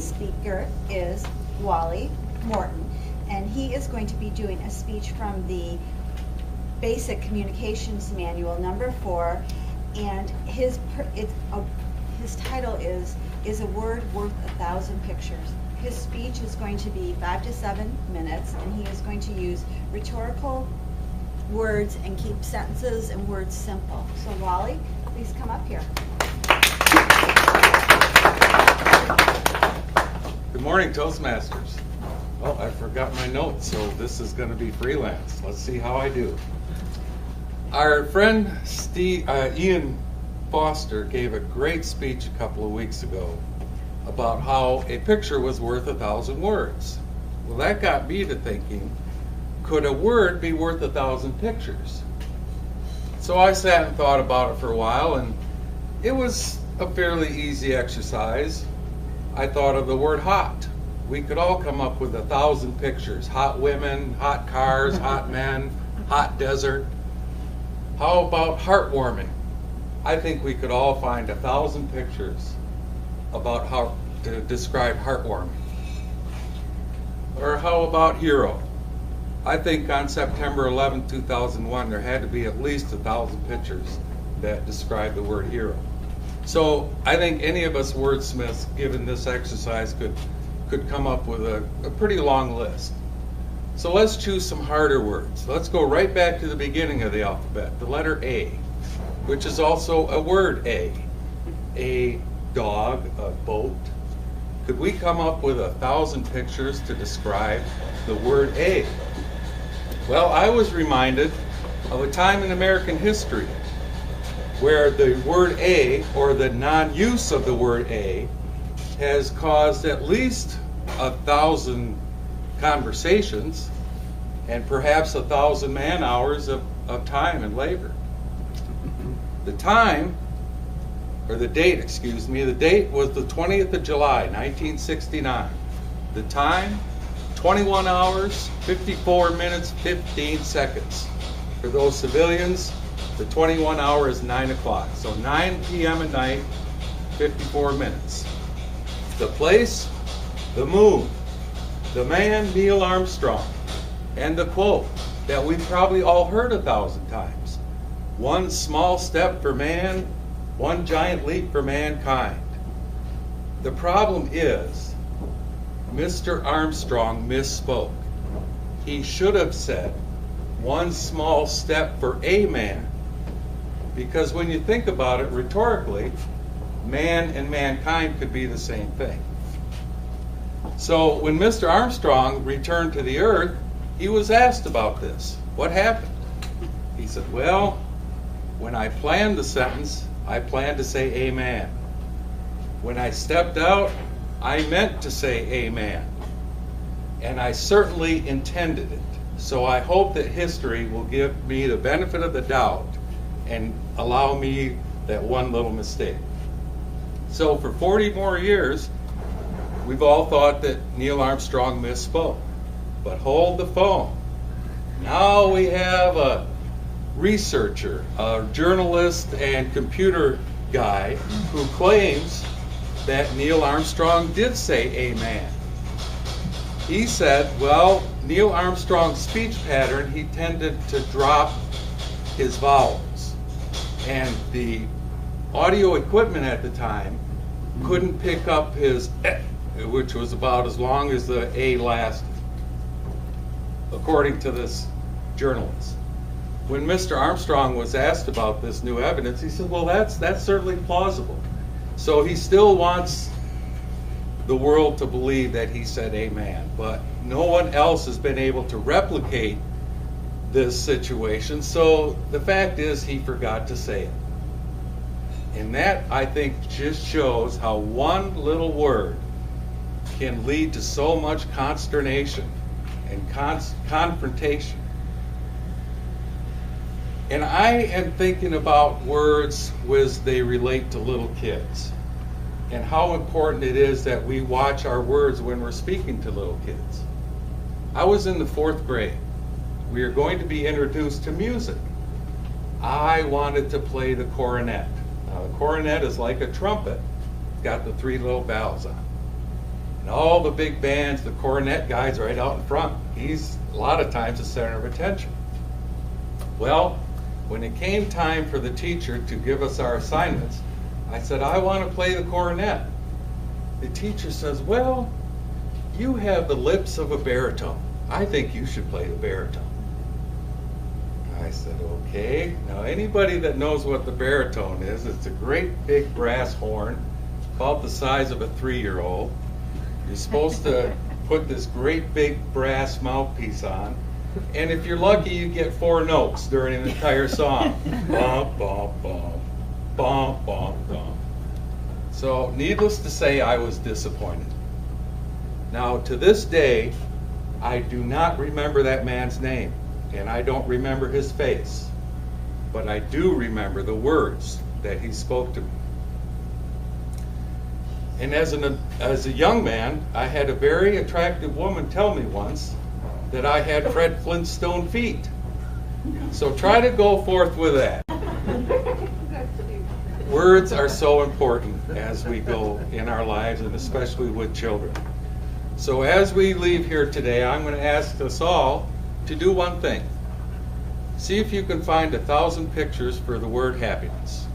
Today's speaker is Wally Morton, and he is going to be doing a speech from the Basic Communications Manual #4, and his title is a word worth 1,000 pictures. His speech is going to be 5 to 7 minutes, and he is going to use rhetorical words and keep sentences and words simple. So Wally, please come up here. Good morning, Toastmasters. Oh, I forgot my notes, so this is going to be freelance. Let's see how I do. Our friend Ian Foster gave a great speech a couple of weeks ago about how a picture was worth 1,000 words. Well, that got me to thinking, could a word be worth 1,000 pictures? So I sat and thought about it for a while, and it was a fairly easy exercise. I thought of the word hot. We could all come up with 1,000 pictures. Hot women, hot cars, hot men, hot desert. How about heartwarming? I think we could all find 1,000 pictures about how to describe heartwarming. Or how about hero? I think on September 11, 2001, there had to be at least 1,000 pictures that describe the word hero. So I think any of us wordsmiths, given this exercise, could come up with a pretty long list. So let's choose some harder words. Let's go right back to the beginning of the alphabet, the letter A, which is also a word A. A dog, a boat. Could we come up with 1,000 pictures to describe the word A? Well, I was reminded of a time in American history where the word A, or the non-use of the word A, has caused at least 1,000 conversations and perhaps 1,000 man-hours of time and labor. The time, or the date, excuse me, the date was the 20th of July, 1969. The time, 21 hours, 54 minutes, 15 seconds. For those civilians, the 21 hour is 9 o'clock. So 9 p.m. at night, 54 minutes. The place, the moon. The man, Neil Armstrong. And the quote that we've probably all heard 1,000 times. One small step for man, one giant leap for mankind. The problem is, Mr. Armstrong misspoke. He should have said, one small step for a man. Because when you think about it rhetorically, man and mankind could be the same thing. So when Mr. Armstrong returned to the earth, he was asked about this. What happened? He said, well, when I planned the sentence, I planned to say amen. When I stepped out, I meant to say amen. And I certainly intended it. So I hope that history will give me the benefit of the doubt and allow me that one little mistake. So for 40 more years, we've all thought that Neil Armstrong misspoke. But hold the phone. Now we have a researcher, a journalist and computer guy who claims that Neil Armstrong did say amen. He said, well, Neil Armstrong's speech pattern, he tended to drop his vowels. And the audio equipment at the time couldn't pick up his which was about as long as the A lasted, according to this journalist. When Mr. Armstrong was asked about this new evidence, he said, well, that's certainly plausible. So he still wants the world to believe that he said amen, but no one else has been able to replicate this situation, so the fact is he forgot to say it. And that, I think, just shows how one little word can lead to so much consternation and confrontation. And I am thinking about words as they relate to little kids, and how important it is that we watch our words when we're speaking to little kids. I was in the 4th grade. We are going to be introduced to music. I wanted to play the cornet. Now, the cornet is like a trumpet. It's got the 3 little valves on. all the big bands, the cornet guy's right out in front. He's a lot of times the center of attention. Well, when it came time for the teacher to give us our assignments, I said, I want to play the cornet. The teacher says, well, you have the lips of a baritone. I think you should play the baritone. I said, okay. Now, anybody that knows what the baritone is, it's a great big brass horn, about the size of a 3-year-old. You're supposed to put this great big brass mouthpiece on, and if you're lucky, you get 4 notes during an entire song. Bum, bum, bum, bum, bum, bum. So, needless to say, I was disappointed. Now, to this day, I do not remember that man's name, and I don't remember his face, but I do remember the words that he spoke to me. And as a young man, I had a very attractive woman tell me once that I had Fred Flintstone feet. So try to go forth with that. Words are so important as we go in our lives, and especially with children. So as we leave here today, I'm going to ask us all to do one thing. See if you can find 1,000 pictures for the word happiness.